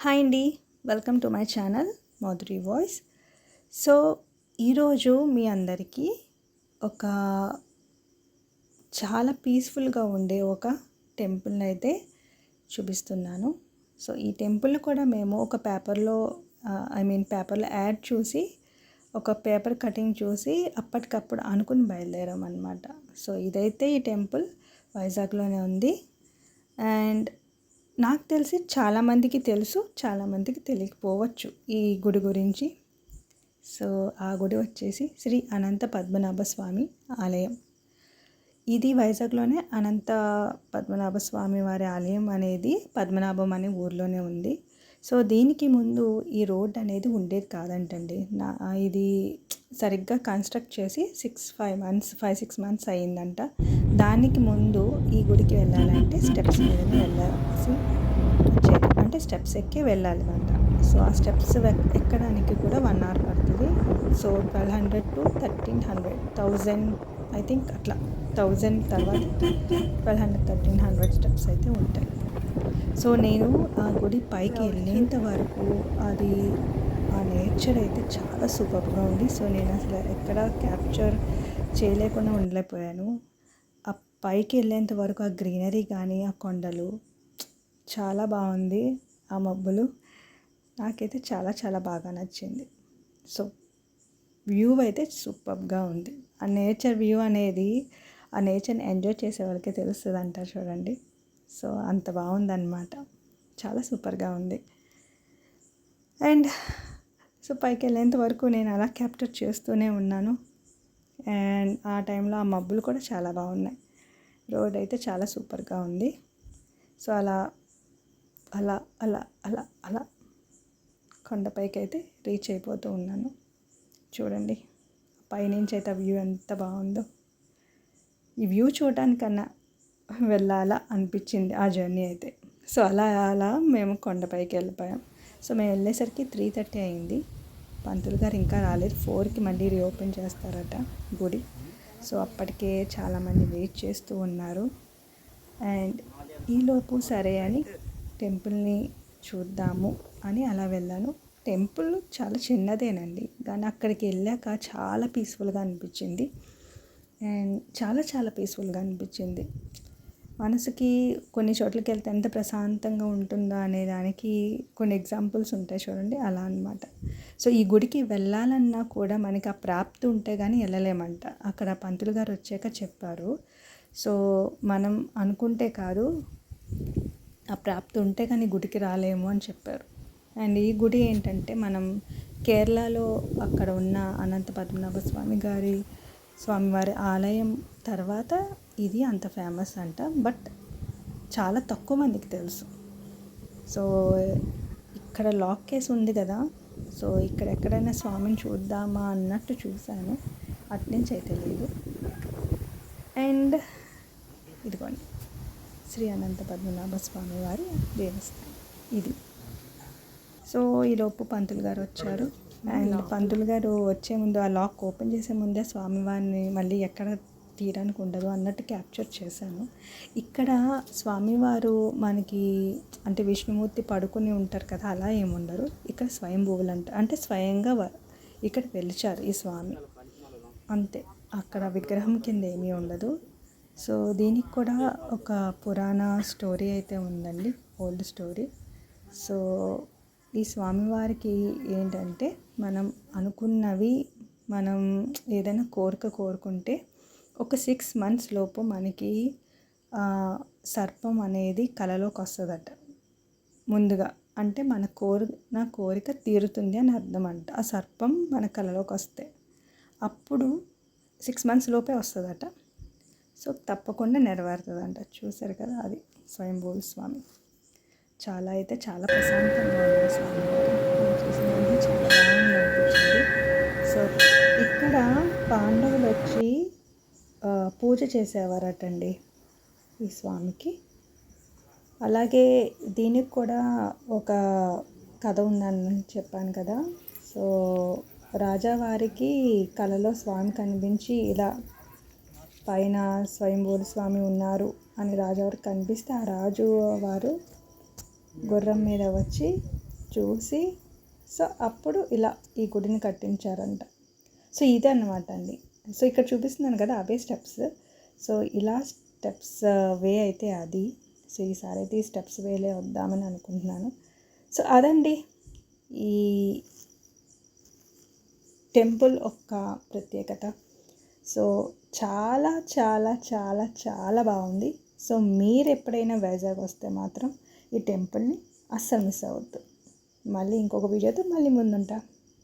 Hi అండి, welcome to my channel Madhuri voice. So ఈరోజు మీ అందరికీ ఒక చాలా పీస్ఫుల్గా ఉండే ఒక టెంపుల్ని అయితే చూపిస్తున్నాను. సో ఈ టెంపుల్ కూడా మేము ఒక పేపర్లో పేపర్లో యాడ్ చూసి ఒక పేపర్ కటింగ్ చూసి అప్పటికప్పుడు అనుకుని బయలుదేరాం అనమాట. సో ఇదైతే ఈ టెంపుల్ వైజాగ్లోనే ఉంది. అండ్ నాకు తెలిసి చాలామందికి తెలుసు, చాలామందికి తెలియకపోవచ్చు ఈ గుడి గురించి. సో ఆ గుడి వచ్చేసి శ్రీ అనంత పద్మనాభ స్వామి ఆలయం. ఇది వైజాగ్లోనే అనంత పద్మనాభ స్వామి వారి ఆలయం అనేది పద్మనాభం అనే ఊర్లోనే ఉంది. సో దీనికి ముందు ఈ రోడ్ అనేది ఉండేది కాదంటండి. ఇది సరిగ్గా కన్స్ట్రక్ట్ చేసి 5-6 మంత్స్ అయ్యిందంట. దానికి ముందు ఈ గుడికి వెళ్ళాలంటే స్టెప్స్ మీద వెళ్ళాల్సి వచ్చేది, అంటే స్టెప్స్ ఎక్కి వెళ్ళాలి అంట. సో ఆ స్టెప్స్ ఎక్కడానికి కూడా 1 hour పడుతుంది. సో 1200 to 1300, 1000 ఐ థింక్ అట్లా 1000 తర్వాత 1200-1300 స్టెప్స్ అయితే ఉంటాయి. సో నేను ఆ గుడి పైకి వెళ్ళేంత వరకు అది ఆ నేచర్ అయితే చాలా సూపర్గా ఉంది. సో నేను అసలు ఎక్కడ క్యాప్చర్ చేయలేకుండా ఉండలేకపోయాను. ఆ పైకి వెళ్ళేంత వరకు ఆ గ్రీనరీ కానీ ఆ కొండలు చాలా బాగుంది. ఆ మబ్బులు నాకైతే చాలా చాలా బాగా నచ్చింది. సో వ్యూ అయితే సూపర్గా ఉంది. ఆ నేచర్ వ్యూ అనేది ఆ నేచర్ని ఎంజాయ్ చేసే వాళ్ళకే తెలుస్తుంది అంటారు చూడండి. సో అంత బాగుందన్నమాట, చాలా సూపర్గా ఉంది. అండ్ సో పైకి వెళ్ళేంత వరకు నేను అలా క్యాప్చర్ చేస్తూనే ఉన్నాను. అండ్ ఆ టైంలో ఆ మబ్బులు కూడా చాలా బాగున్నాయి. రోడ్ అయితే చాలా సూపర్గా ఉంది. సో అలా అలా అలా అలా అలా కొండపైకి అయితే రీచ్ అయిపోతూ ఉన్నాను. చూడండి పైనుంచి అయితే వ్యూ ఎంత బాగుందో. ఈ వ్యూ చూడటానికన్నా వెళ్ళాలా అనిపించింది ఆ జర్నీ అయితే. సో అలా మేము కొండపైకి వెళ్ళిపోయాం. సో మేము వెళ్ళేసరికి 3:30 అయింది. పంతులు గారు ఇంకా రాలేదు. 4కి మళ్ళీ రీఓపెన్ చేస్తారట గుడి. సో అప్పటికే చాలామంది వెయిట్ చేస్తూ ఉన్నారు. అండ్ ఈలోపు సరే అని టెంపుల్ని చూద్దాము అని అలా వెళ్ళాను. టెంపుల్ చాలా చిన్నదేనండి, కానీ అక్కడికి వెళ్ళాక చాలా పీస్ఫుల్గా అనిపించింది. అండ్ చాలా చాలా పీస్ఫుల్గా అనిపించింది. మనసుకి కొన్ని చోట్లకి వెళ్తే ఎంత ప్రశాంతంగా ఉంటుందో అనే దానికి కొన్ని ఎగ్జాంపుల్స్ ఉంటాయి చూడండి, అలా అన్నమాట. సో ఈ గుడికి వెళ్ళాలన్నా కూడా మనకి ఆ ప్రాప్తి ఉంటే కానీ వెళ్ళలేమంట. అక్కడ పంతులు గారు వచ్చాక చెప్పారు. సో మనం అనుకుంటే కాదు, ఆ ప్రాప్తి ఉంటే కానీ గుడికి రాలేము అని చెప్పారు. అండ్ ఈ గుడి ఏంటంటే మనం కేరళలో అక్కడ ఉన్న అనంత పద్మనాభ స్వామివారి ఆలయం తర్వాత ఇది అంత ఫేమస్ అంట. బట్ చాలా తక్కువ మందికి తెలుసు. సో ఇక్కడ లాక్ కేసు ఉంది కదా, సో ఇక్కడ ఎక్కడైనా స్వామిని చూద్దామా అన్నట్టు చూశాను, అట్నుంచి అయితే లేదు. అండ్ ఇదిగోండి శ్రీ అనంత పద్మనాభ స్వామి వారి దేవస్థానం ఇది. సో ఈలోపు పంతులు గారు వచ్చారు. అండ్ పంతులు గారు వచ్చే ముందు ఆ లాక్ ఓపెన్ చేసే ముందే స్వామివారిని మళ్ళీ ఎక్కడ తీయడానికి ఉండదు అన్నట్టు క్యాప్చర్ చేశాను. ఇక్కడ స్వామివారు మనకి అంటే విష్ణుమూర్తి పడుకుని ఉంటారు కదా, అలా ఏముండరు. ఇక్కడ స్వయంభువులు అంటే స్వయంగా ఇక్కడ వెలిచారు ఈ స్వామి, అంతే. అక్కడ విగ్రహం కింద ఏమీ ఉండదు. సో దీనికి కూడా ఒక పురాణ స్టోరీ అయితే ఉందండి, ఓల్డ్ స్టోరీ. సో ఈ స్వామివారికి ఏంటంటే మనం అనుకున్నవి, మనం ఏదైనా కోరుకుంటే ఒక 6 months లోపు మనకి సర్పం అనేది కలలోకి వస్తుందట ముందుగా. అంటే మన కోరిక తీరుతుంది అని అర్థం అంట. ఆ సర్పం మన కలలోకి వస్తే అప్పుడు 6 months లోపే వస్తుందట. సో తప్పకుండా నెరవేరుతుందంట. చూసారు కదా, అది స్వయంభూ స్వామి. చాలా అయితే చాలా ప్రశాంతంగా ఉంది స్వామి చూసినందుకు, చాలా బాగుంది అనిపించింది. సో ఇక్కడ పాండవులు వచ్చి పూజ చేసేవారటండి ఈ స్వామికి. అలాగే దీనికి కూడా ఒక కథ ఉందని చెప్పాను కదా. సో రాజావారికి కలలో స్వామి కనిపించి ఇలా పైన స్వయంభూ స్వామి ఉన్నారు అని రాజువారికి కనిపిస్తే ఆ రాజు వారు గుర్రం మీద వచ్చి చూసి సో అప్పుడు ఇలా ఈ గుడిని కట్టించారంట. సో ఇదే అన్నమాట అండి. సో ఇక్కడ చూపిస్తున్నాను కదా అవే స్టెప్స్. సో ఇలా స్టెప్స్ వే అయితే అది. సో ఈసారి అయితే ఈ స్టెప్స్ వేలే వద్దామని అనుకుంటున్నాను. సో అదండి ఈ టెంపుల్ యొక్క ప్రత్యేకత. సో చాలా చాలా చాలా చాలా బాగుంది. సో మీరు ఎప్పుడైనా వైజాగ్ వస్తే మాత్రం ఈ టెంపుల్ని అస్సలు మిస్ అవ్వద్దు. మళ్ళీ ఇంకొక వీడియోతో మళ్ళీ ముందుంటా.